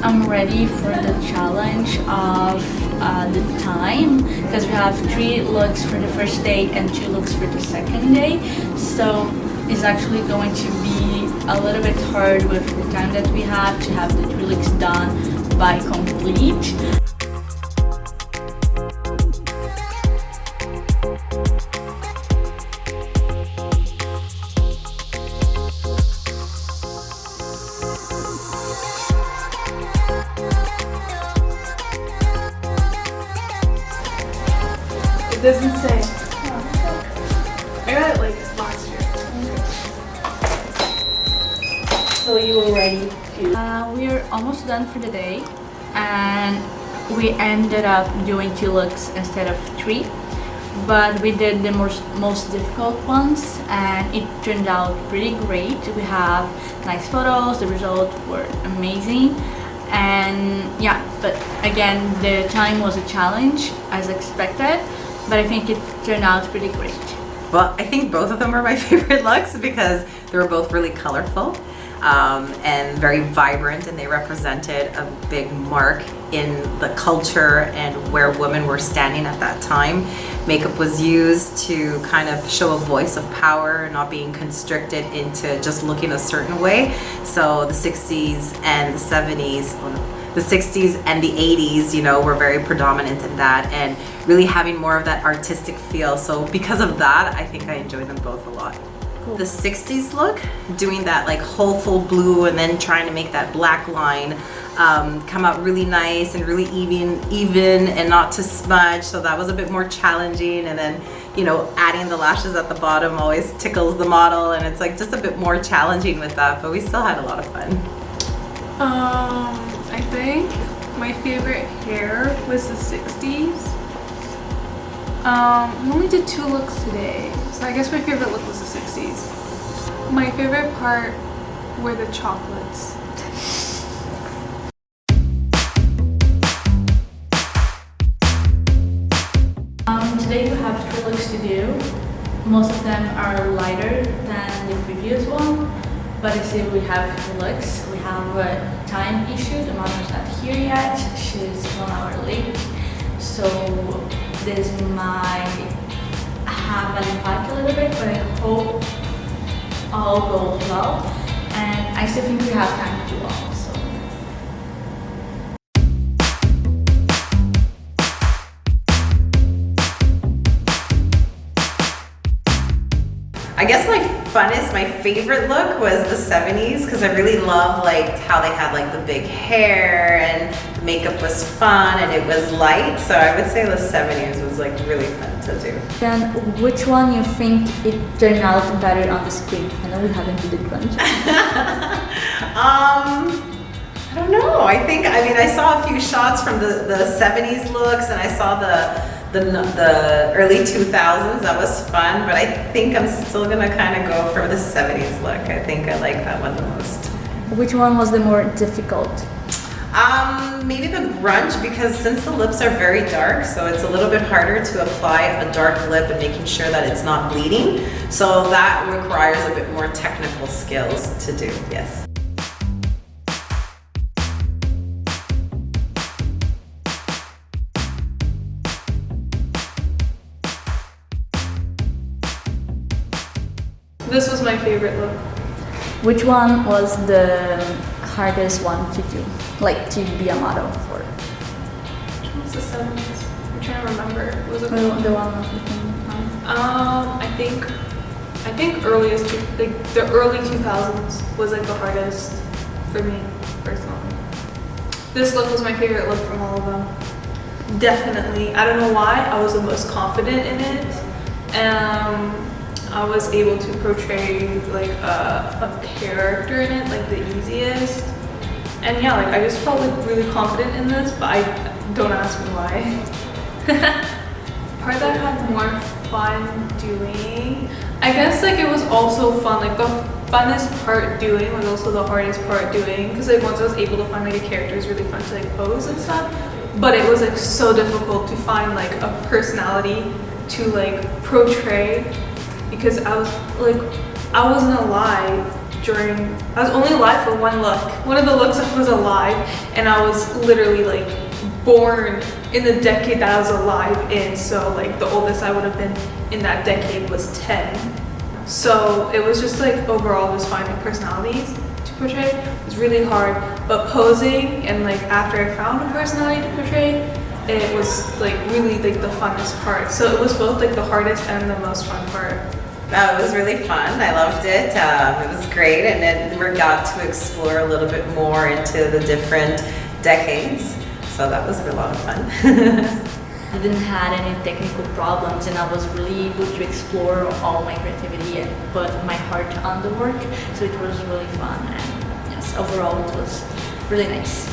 I'm ready for the challenge of the time, because we have 3 looks for the first day and 2 looks for the second day, so it's actually going to be a little bit hard with the time that we have to have the 3 looks done by complete. It doesn't say. I got it like last year. So you were ready to... we're almost done for the day, and we ended up doing 2 looks instead of 3, but we did the most difficult ones and it turned out pretty great. We have nice photos, the results were amazing, and yeah, but again the time was a challenge as expected, but I think it turned out pretty great. Well, I think both of them were my favorite looks because they were both really colorful and very vibrant, and they represented a big mark in the culture and where women were standing at that time. Makeup was used to kind of show a voice of power, not being constricted into just looking a certain way. So the 60s and the 70s, the 60s and the 80s, you know, were very predominant in that, and really having more of that artistic feel. So because of that, I think I enjoyed them both a lot. Cool. The 60s look, doing that like whole full blue and then trying to make that black line come out really nice and really even and not to smudge, so that was a bit more challenging. And then, you know, adding the lashes at the bottom always tickles the model, and it's like just a bit more challenging with that, but we still had a lot of fun. I think my favorite hair was the 60s. We only did 2 looks today, so I guess my favorite look was the 60s. My favorite part were the chocolates. Today we have 3 looks to do. Most of them are lighter than the previous one, but still we have 3 looks. We have a time issue. The mother's not here yet. She's 1 hour late, so this might have an impact a little bit, but I hope all goes well, and I still think we have time to do all. So. I guess my favorite look was the 70s, because I really love like how they had like the big hair and the makeup was fun and it was light. So I would say the 70s was like really fun to do. Then which one you think it turned out better on the screen? I know we haven't did it bunch. I don't know. I mean, I saw a few shots from the 70s looks, and I saw the early 2000s. That was fun, but I think I'm still gonna kind of go for the 70s look. I think I like that one the most. Which one was the more difficult? Maybe the grunge, because since the lips are very dark, so it's a little bit harder to apply a dark lip and making sure that it's not bleeding. So that requires a bit more technical skills to do, yes. This was my favorite look. Which one was the hardest one to do, like to be a model for? Which one was the 70s? I'm trying to remember. Was it the one with the I think earliest, like the early 2000s was like the hardest for me personally. This look was my favorite look from all of them. Definitely. I don't know why. I was the most confident in it. I was able to portray like a character in it, like the easiest. And yeah, like I just felt like really confident in this, but don't ask me why. part that I had more fun doing, I guess like it was also fun. Like the funnest part doing was also the hardest part doing, because like once I was able to find like a character, it was really fun to like pose and stuff. But it was like so difficult to find like a personality to like portray, because I wasn't alive I was only alive for one look. One of the looks I was alive, and I was literally like born in the decade that I was alive in. So like the oldest I would have been in that decade was 10. So it was just like overall just finding personalities to portray was really hard. But posing and like after I found a personality to portray, it was like really like the funnest part. So it was both like the hardest and the most fun part. It was really fun. I loved it. It was great, and then we got to explore a little bit more into the different decades. So that was a lot of fun. I didn't have any technical problems, and I was really able to explore all my creativity and put my heart on the work. So it was really fun, and yes, overall it was really nice.